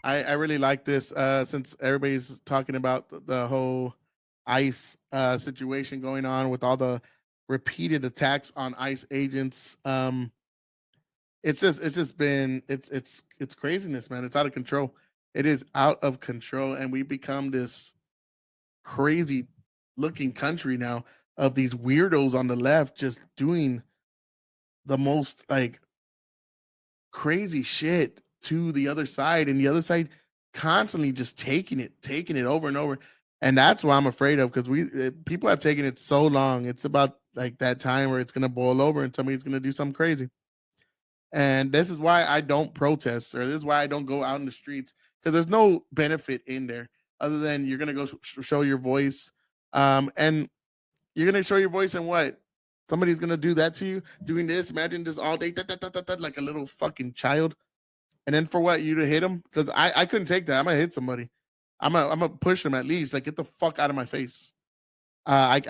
I really like this since everybody's talking about the whole ICE situation going on with all the repeated attacks on ICE agents. It's just been it's craziness, man. It's out of control. It is out of control, and we become this crazy looking country now of these weirdos on the left just doing the most like crazy shit to the other side, and the other side constantly just taking it over and over. And that's what I'm afraid of, because people have taken it so long. It's about like that time where it's gonna boil over and somebody's gonna do something crazy. And this is why I don't protest, or this is why I don't go out in the streets, because there's no benefit in there other than you're gonna go show your voice, and you're gonna show your voice, and what? Somebody's gonna do that to you, doing this. Imagine just all day, like a little fucking child, and then for what? You to hit them? Because I couldn't take that. I'm gonna hit somebody. I'm gonna push them at least. Like, get the fuck out of my face. I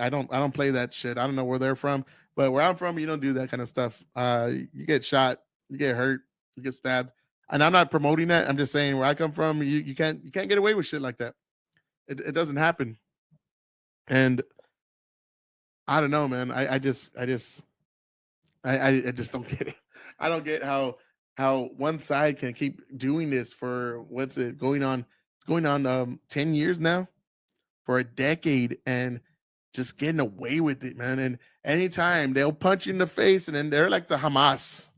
don't play that shit. I don't know where they're from, but where I'm from, you don't do that kind of stuff. You get shot, you get hurt, you get stabbed, and I'm not promoting that. I'm just saying where I come from, you can't get away with shit like that. It doesn't happen, and I don't know, man. I just don't get it. I don't get how one side can keep doing this for what's it going on? It's going on 10 years now, for a decade, and just getting away with it, man. And anytime they'll punch you in the face, and then they're like the Hamas.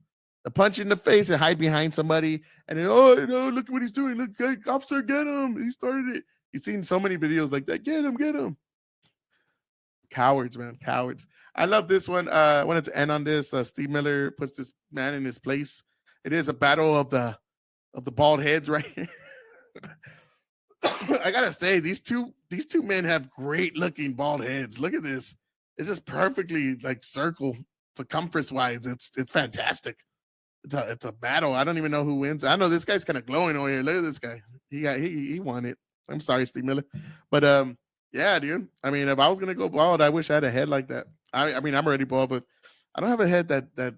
The punch you in the face and hide behind somebody, and then, oh no, look at what he's doing. Look, officer, get him. He started it. You've seen so many videos like that. Get him, get him. Cowards, man, cowards. I love this one. I wanted to end on this. Steve Miller puts this man in his place. It is a battle of the bald heads, right here. I gotta say, these two men have great looking bald heads. Look at this. It's just perfectly like circle circumference wise. It's fantastic. It's a battle. I don't even know who wins. I know this guy's kind of glowing over here. Look at this guy. He won it. I'm sorry, Steve Miller, but yeah, dude. I mean, if I was gonna go bald, I wish I had a head like that. I mean, I'm already bald, but I don't have a head that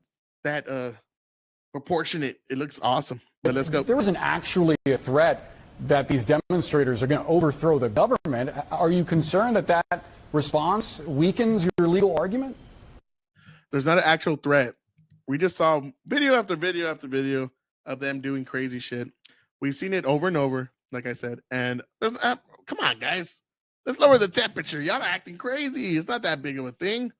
proportionate. It looks awesome. But let's go. There wasn't actually a threat that these demonstrators are going to overthrow the government. Are you concerned that that response weakens your legal argument? There's not an actual threat. We just saw video after video after video of them doing crazy shit. We've seen it over and over, like I said. And come on, guys. Let's lower the temperature. Y'all are acting crazy. It's not that big of a thing.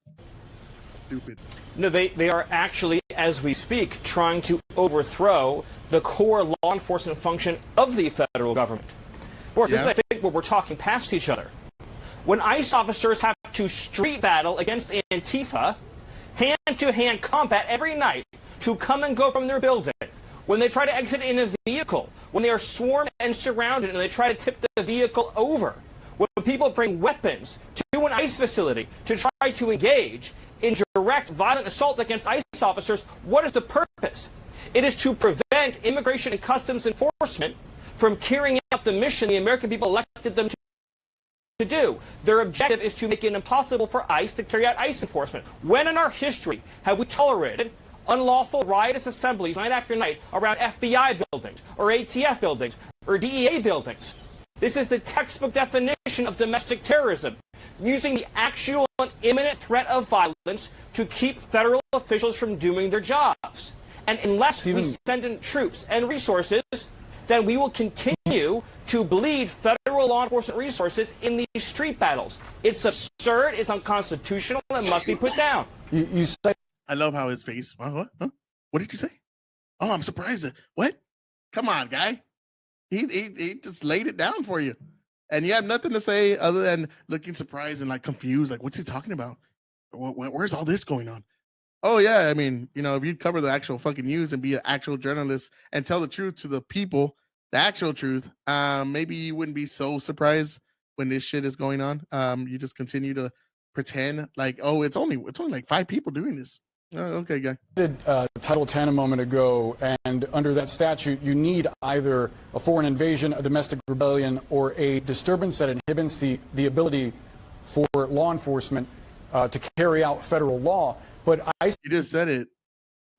Stupid. No, they are actually, as we speak, trying to overthrow the core law enforcement function of the federal government. Boris, this is, I think, where we're talking past each other. When ICE officers have to street battle against Antifa, hand-to-hand combat every night to come and go from their building, when they try to exit in a vehicle, when they are swarmed and surrounded and they try to tip the vehicle over, when people bring weapons to an ICE facility to try to engage in direct violent assault against ICE officers, what is the purpose? It is to prevent Immigration and Customs Enforcement from carrying out the mission the American people elected them to do. Their objective is to make it impossible for ICE to carry out ICE enforcement. When in our history have we tolerated unlawful riotous assemblies night after night around FBI buildings or ATF buildings or DEA buildings? This is the textbook definition of domestic terrorism, using the actual and imminent threat of violence to keep federal officials from doing their jobs. And unless we send in troops and resources, then we will continue to bleed federal law enforcement resources in these street battles. It's absurd, it's unconstitutional, and must be put down. You say... I love how his face... What? Huh? What did you say? Oh, I'm surprised. What? Come on, guy. He just laid it down for you. And you have nothing to say other than looking surprised and like confused. Like, what's he talking about? Where's all this going on? Oh, yeah. I mean, if you'd cover the actual fucking news and be an actual journalist and tell the truth to the people, the actual truth, maybe you wouldn't be so surprised when this shit is going on. You just continue to pretend like, oh, it's only like 5 people doing this. Okay, guy. Did Title 10 a moment ago, and under that statute, you need either a foreign invasion, a domestic rebellion, or a disturbance that inhibits the ability for law enforcement to carry out federal law. But you just said it,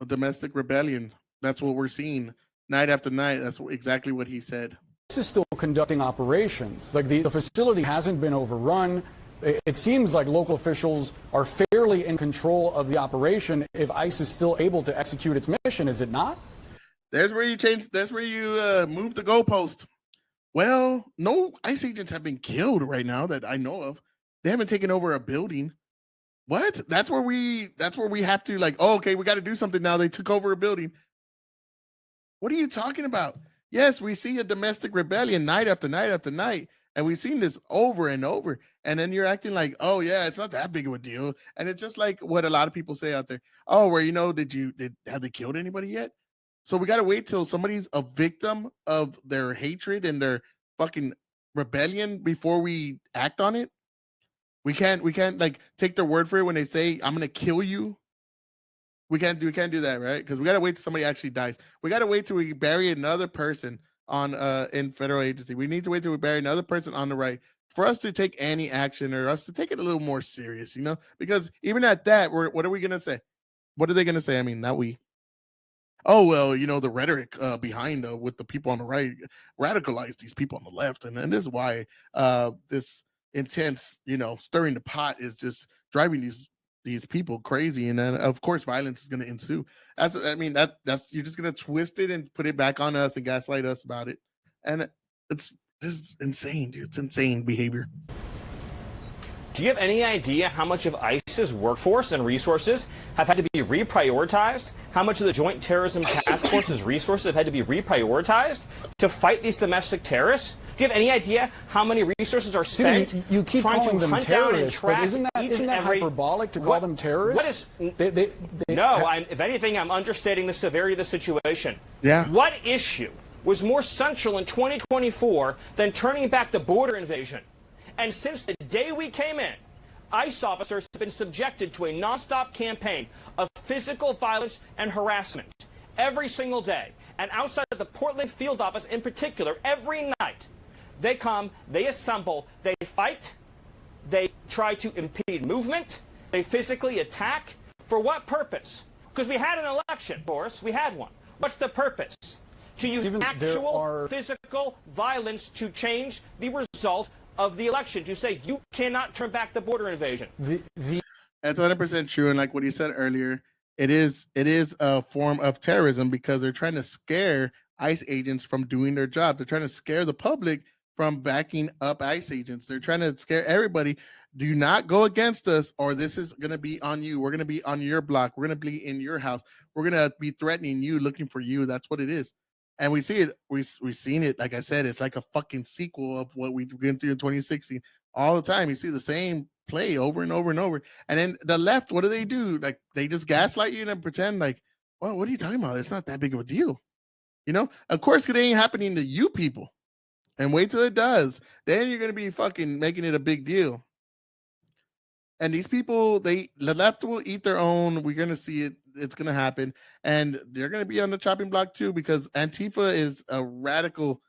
a domestic rebellion. That's what we're seeing night after night. That's exactly what he said. Is still conducting operations. Like the facility hasn't been overrun. It seems like local officials are fairly in control of the operation if ICE is still able to execute its mission, is it not? There's where you change. That's where you move the goalpost. Well, no ICE agents have been killed right now that I know of. They haven't taken over a building. What? That's where we have to like, oh, okay, we got to do something now. They took over a building. What are you talking about? Yes, we see a domestic rebellion night after night after night, and we've seen this over and over. And then you're acting like, oh yeah, it's not that big of a deal. And it's just like what a lot of people say out there. Oh, where have they killed anybody yet? So we gotta wait till somebody's a victim of their hatred and their fucking rebellion before we act on it. We can't like take their word for it when they say I'm gonna kill you. We can't do that, right? Because we gotta wait till somebody actually dies. We gotta wait till we bury another person on in federal agency. We need to wait till we bury another person on the right for us to take any action or us to take it a little more serious, you know? Because even at that, what are we gonna say? What are they gonna say? I mean, not we. Oh well, the rhetoric behind with the people on the right radicalize these people on the left, and this is why this intense, stirring the pot is just driving these people crazy, and then of course violence is going to ensue. That's you're just going to twist it and put it back on us and gaslight us about it, and it's just insane, dude. It's insane behavior. Do you have any idea how much of ICE's workforce and resources have had to be reprioritized? How much of the Joint Terrorism Task Force's resources have had to be reprioritized to fight these domestic terrorists? Do you have any idea how many resources are spent you keep trying calling to them hunt down and terrorists, but track isn't that hyperbolic to call them terrorists? If anything, I'm understating the severity of the situation. Yeah. What issue was more central in 2024 than turning back the border invasion? And since the day we came in, ICE officers have been subjected to a nonstop campaign of physical violence and harassment every single day. And outside of the Portland field office in particular, every night, they come, they assemble, they fight, they try to impede movement, they physically attack. For what purpose? Because we had an election, Boris. We had one. What's the purpose? To use actual physical violence to change the result of the election, to say you cannot turn back the border invasion. That's 100% true, and like what he said earlier, it is a form of terrorism because they're trying to scare ICE agents from doing their job. They're trying to scare the public from backing up ICE agents. They're trying to scare everybody. Do not go against us, or this is going to be on you. We're going to be on your block. We're going to be in your house. We're going to be threatening you, looking for you. That's what it is. And we see it. We've seen it. Like I said, it's like a fucking sequel of what we went through in 2016. All the time, you see the same play over and over and over. And then the left, what do? Like they just gaslight you and pretend like, well, what are you talking about? It's not that big of a deal. Of course, it ain't happening to you people. And wait till it does. Then you're gonna be fucking making it a big deal. And these people, the left will eat their own. We're gonna see it. It's gonna happen, and they're gonna be on the chopping block too because Antifa is a radical,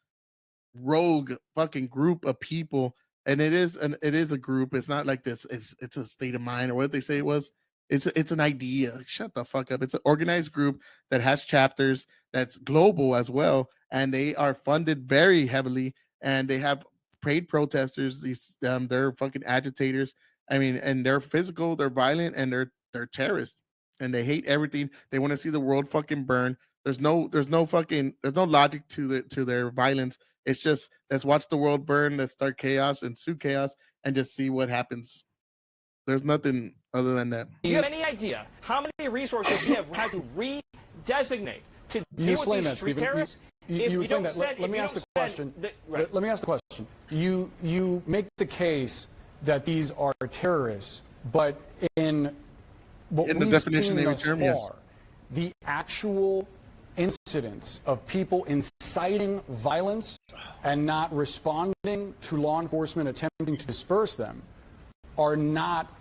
rogue fucking group of people, and it is a group. It's not like this. It's a state of mind or what did they say it was. It's an idea. Shut the fuck up. It's an organized group that has chapters that's global as well, and they are funded very heavily, and they have paid protesters. They're fucking agitators. I mean, and they're physical, they're violent, and they're terrorists, and they hate everything. They want to see the world fucking burn. There's no logic to their violence. It's just let's watch the world burn, let's start chaos and sue chaos, and just see what happens. There's nothing other than that. Do you have any idea how many resources we have had to redesignate to deal with these street terrorists? Let me ask the question. Let me ask the question. You make the case that these are terrorists, but in what we've seen thus far, the actual incidents of people inciting violence and not responding to law enforcement attempting to disperse them are not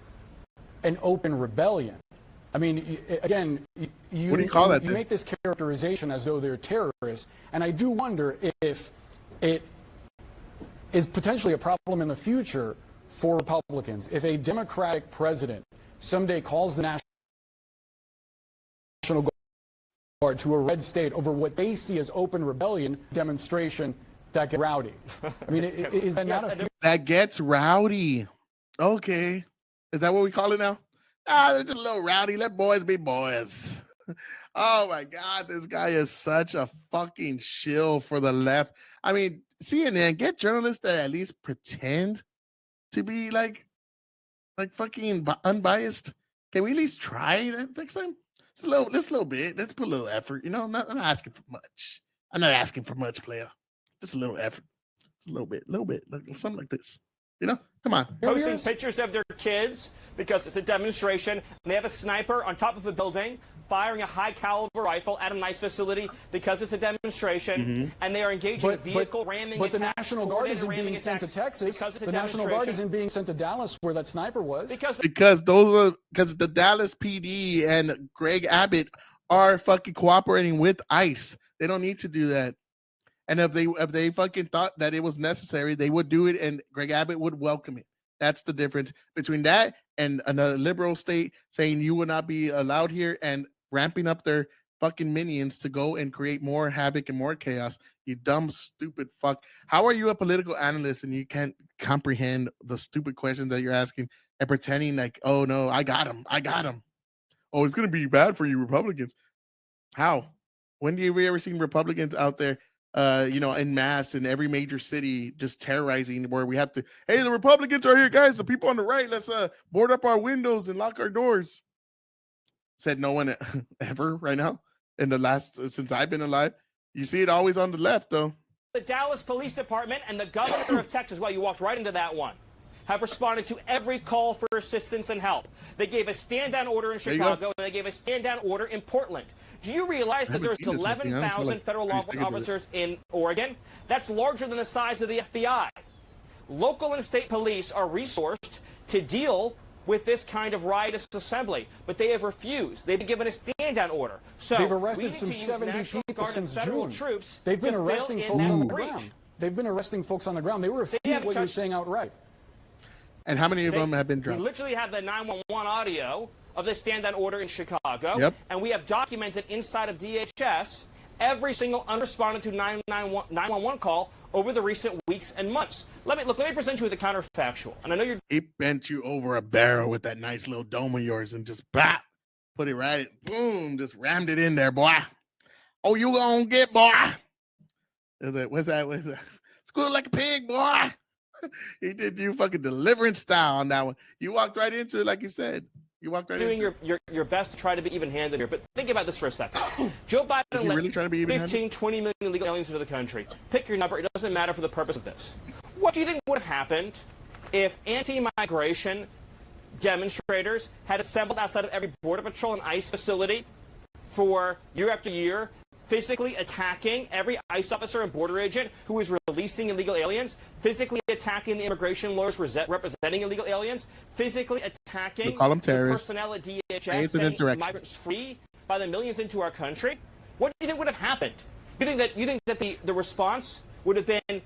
an open rebellion. I mean, again, you make this characterization as though they're terrorists, and I do wonder if it is potentially a problem in the future for Republicans. If a Democratic president someday calls the National Guard to a red state over what they see as open rebellion demonstration that get rowdy. I mean, is that not a... That gets rowdy. Okay. Is that what we call it now? They're just a little rowdy. Let boys be boys. Oh my God, this guy is such a fucking shill for the left. I mean, CNN, get journalists that at least pretend to be like fucking unbiased. Can we at least try that next time? Just a little bit. Let's put a little effort. You know, I'm not asking for much. I'm not asking for much, player. Just a little effort. Just a little bit, like something like this. You know, come on. Posting pictures of their kids because it's a demonstration. And they have a sniper on top of a building firing a high-caliber rifle at a nice facility because it's a demonstration, and they are engaging in vehicle ramming. But the National Guard isn't being sent to Texas. The National Guard isn't being sent to Dallas, where that sniper was. Because the Dallas PD and Greg Abbott are fucking cooperating with ICE. They don't need to do that. And if they fucking thought that it was necessary, they would do it, and Greg Abbott would welcome it. That's the difference between that and another liberal state saying you will not be allowed here and ramping up their fucking minions to go and create more havoc and more chaos. You dumb, stupid fuck. How are you a political analyst and you can't comprehend the stupid questions that you're asking and pretending like, oh no, I got him. Oh, it's going to be bad for you Republicans. How? When have we ever seen Republicans out there, in mass in every major city just terrorizing, where we have to, hey, the Republicans are here, guys. The people on the right, let's board up our windows and lock our doors. Said no one ever right now in the last, since I've been alive. You see it always on the left, though. The Dallas Police Department and the governor of Texas, well, you walked right into that one, have responded to every call for assistance and help. They gave a stand-down order in Chicago, and they gave a stand-down order in Portland. Do you realize that there's 11,000 federal law enforcement officers in Oregon? That's larger than the size of the FBI. Local and state police are resourced to deal with this kind of riotous assembly, but they have refused. They've been given a stand-down order. So they've arrested some 70 people since June. They've been arresting folks on the ground. They've been arresting folks on the ground. They were refuting what you're saying outright. And how many of them have been dropped? We literally have the 911 audio of the stand-down order in Chicago, and we have documented inside of DHS every single unresponded to 911 call over the recent weeks and months. Let me present you with the counterfactual. And I know he bent you over a barrel with that nice little dome of yours and just put it right, boom, just rammed it in there, boy. Oh, you gonna get, boy. What's that? Squeal like a pig, boy. He did you fucking deliverance style on that one. You walked right into it, like you said. You walked right doing into your best to try to be even-handed here, but think about this for a second. Joe Biden let really trying to be 15, 20 million illegal aliens into the country. Pick your number. It doesn't matter for the purpose of this. What do you think would have happened if anti-migration demonstrators had assembled outside of every Border Patrol and ICE facility for year after year, physically attacking every ICE officer and border agent who is releasing illegal aliens, physically attacking the immigration lawyers representing illegal aliens, physically attacking the personnel at DHS, setting migrants free by the millions into our country? What do you think would have happened? You think that the response would have been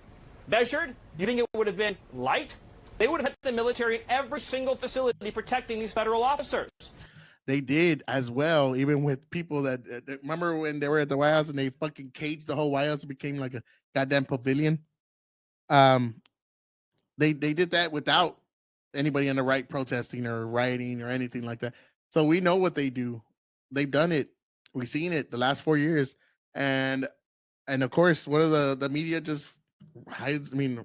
measured? You think it would have been light? They would have had the military in every single facility protecting these federal officers. They did as well, even with people that remember when they were at the White House and they fucking caged the whole White House. It became like a goddamn pavilion. They did that without anybody on the right protesting or rioting or anything like that. So we know what they do. They've done it. We've seen it the last 4 years. And of course, what are the media just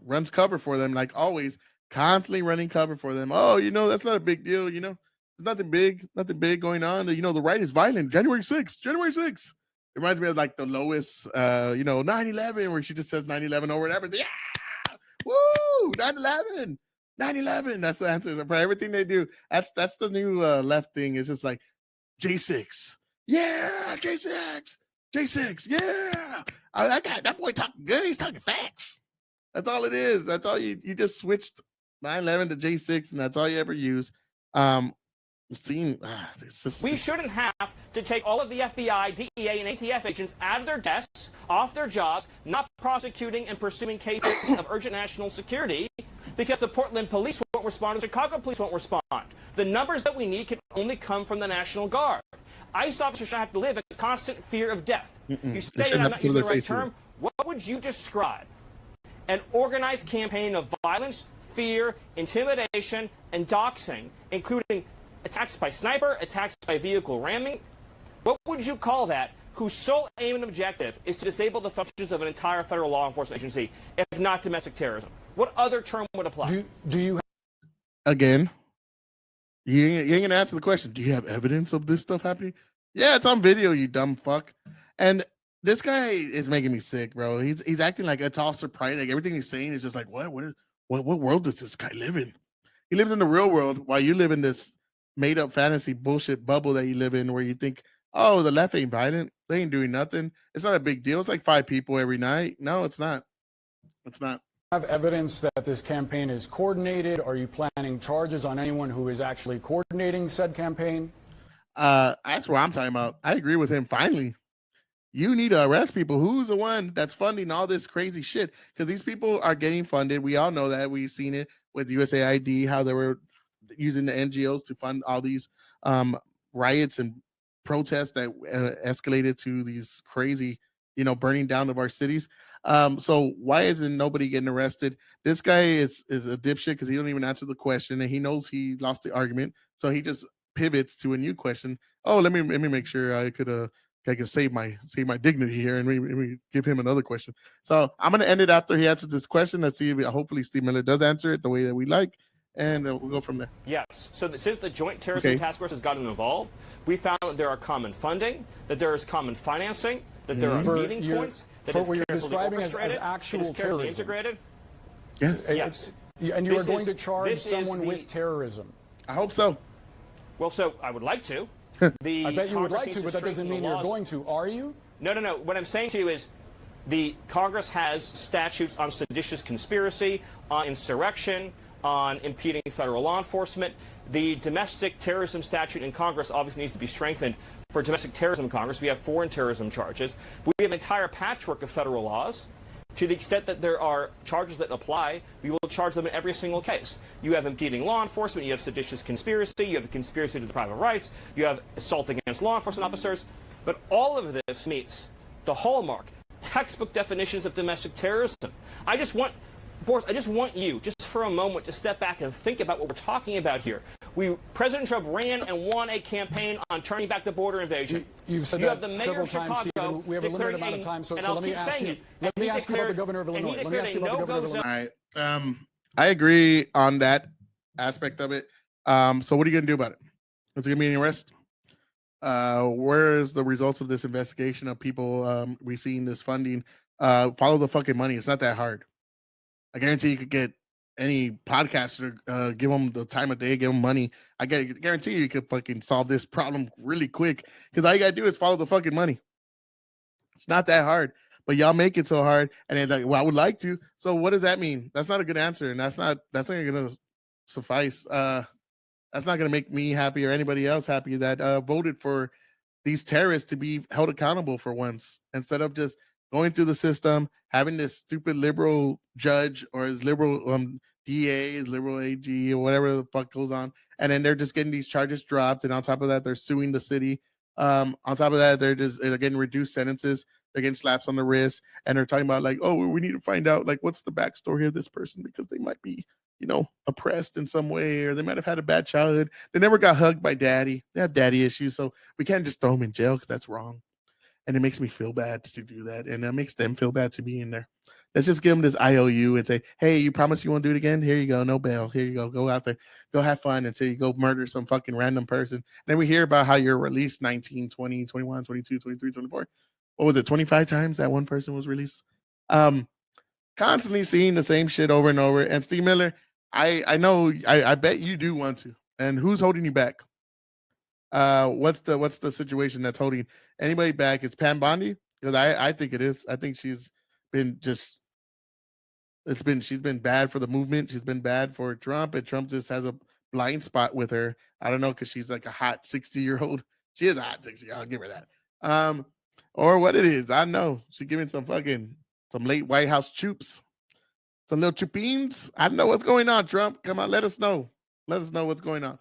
runs cover for them, like always, constantly running cover for them. Oh, that's not a big deal, There's nothing big going on. The right is violent. January 6th. It reminds me of like the Lois, 9/11, where she just says 9/11 over and everything. Yeah, woo, 9/11. That's the answer for everything they do. That's the new left thing. It's just like J6. Yeah, J6. Yeah. That boy talking good. He's talking facts. That's all it is. That's all you just switched 9/11 to J6, and that's all you ever use. We shouldn't have to take all of the FBI, DEA, and ATF agents out of their desks, off their jobs, not prosecuting and pursuing cases of urgent national security because the Portland police won't respond, the Chicago police won't respond. The numbers that we need can only come from the National Guard. ICE officers should have to live in constant fear of death. You say that I'm not using the right term. What would you describe? An organized campaign of violence, fear, intimidation, and doxing, including attacks by sniper, attacks by vehicle ramming. What would you call that, whose sole aim and objective is to disable the functions of an entire federal law enforcement agency, if not domestic terrorism? What other term would apply? Do you again? You ain't gonna answer the question. Do you have evidence of this stuff happening? Yeah, it's on video, you dumb fuck. And this guy is making me sick, bro. He's acting like it's all surprising. Like everything he's saying is just like, what world does this guy live in? He lives in the real world while you live in this made up fantasy bullshit bubble that you live in, where you think, oh, the left ain't violent. They ain't doing nothing. It's not a big deal. It's like 5 people every night. No, it's not. It's not. have evidence that this campaign is coordinated? Are you planning charges on anyone who is actually coordinating said campaign? That's what I'm talking about. I agree with him. Finally, you need to arrest people. Who's the one that's funding all this crazy shit? Because these people are getting funded. We all know that. We've seen it with USAID, how they were using the NGOs to fund all these riots and protests that escalated to these crazy, burning down of our cities. So why isn't nobody getting arrested? This guy is a dipshit because he don't even answer the question, and he knows he lost the argument. So he just pivots to a new question. Oh, let me make sure I could save my dignity here, and we give him another question. So I'm gonna end it after he answers this question. Let's see if hopefully Steve Miller does answer it the way that we like, and we'll go from there. Yes. So since the Joint Terrorism Task Force has gotten involved, we found that there are common funding, that there is common financing, that there are meeting points, that is what you're carefully describing as orchestrated, actual it is carefully terrorism. integrated. Yes. Yes. And you are going to charge someone with terrorism. I hope so. Well, so I would like to. I bet you would like to, but that doesn't mean you're going to. Are you? No. What I'm saying to you is the Congress has statutes on seditious conspiracy, on insurrection, on impeding federal law enforcement. The domestic terrorism statute in Congress obviously needs to be strengthened. For domestic terrorism in Congress, we have foreign terrorism charges. We have an entire patchwork of federal laws. To the extent that there are charges that apply, we will charge them in every single case. You have impeding law enforcement, you have seditious conspiracy, you have a conspiracy to the private rights, you have assault against law enforcement officers. But all of this meets the hallmark, textbook definitions of domestic terrorism. Boris, I just want you, just for a moment, to step back and think about what we're talking about here. President Trump ran and won a campaign on turning back the border invasion. You've said that the mayor several of Chicago, times, Stephen. We have a limited amount of time, so let me ask you. Let me ask you about the governor of Illinois. Let me ask you about the governor of Illinois. All right. I agree on that aspect of it. So what are you going to do about it? Is there going to be any arrest? Where's the results of this investigation of people receiving this funding? Follow the fucking money. It's not that hard. I guarantee you could get any podcaster, give them the time of day, give them money. I guarantee you could fucking solve this problem really quick, because all you gotta do is follow the fucking money. It's not that hard, but y'all make it so hard. And it's like, well, I would like to. So what does that mean? That's not a good answer, and that's not gonna suffice. That's not gonna make me happy or anybody else happy that voted for these terrorists to be held accountable for once, instead of just going through the system, having this stupid liberal judge or his liberal DA, his liberal AG, or whatever the fuck goes on, and then they're just getting these charges dropped, and on top of that, they're suing the city. On top of that, they're getting reduced sentences, they're getting slaps on the wrist, and they're talking about like, oh, we need to find out like what's the backstory of this person, because they might be, oppressed in some way, or they might have had a bad childhood. They never got hugged by daddy. They have daddy issues, so we can't just throw them in jail because that's wrong. And it makes me feel bad to do that, and it makes them feel bad to be in there. Let's just give them this IOU and say, hey, you promise you won't do it again? Here you go, no bail. Here you go. Go out there, go have fun until you go murder some fucking random person. And then we hear about how you're released 19, 20, 21, 22, 23, 24. What was it, 25 times that one person was released? Constantly seeing the same shit over and over. And Steve Miller, I know, I bet you do want to. And who's holding you back? What's the situation that's holding anybody back? Is Pam Bondi? Because I think it is. I think she's been she's been bad for the movement. She's been bad for Trump, and Trump just has a blind spot with her. I don't know, because she's like a hot 60-year-old. She is a hot 60. I'll give her that. Or what it is, I know. She's giving some late White House choops. some little chupines. I don't know what's going on, Trump. Come on, let us know. Let us know what's going on.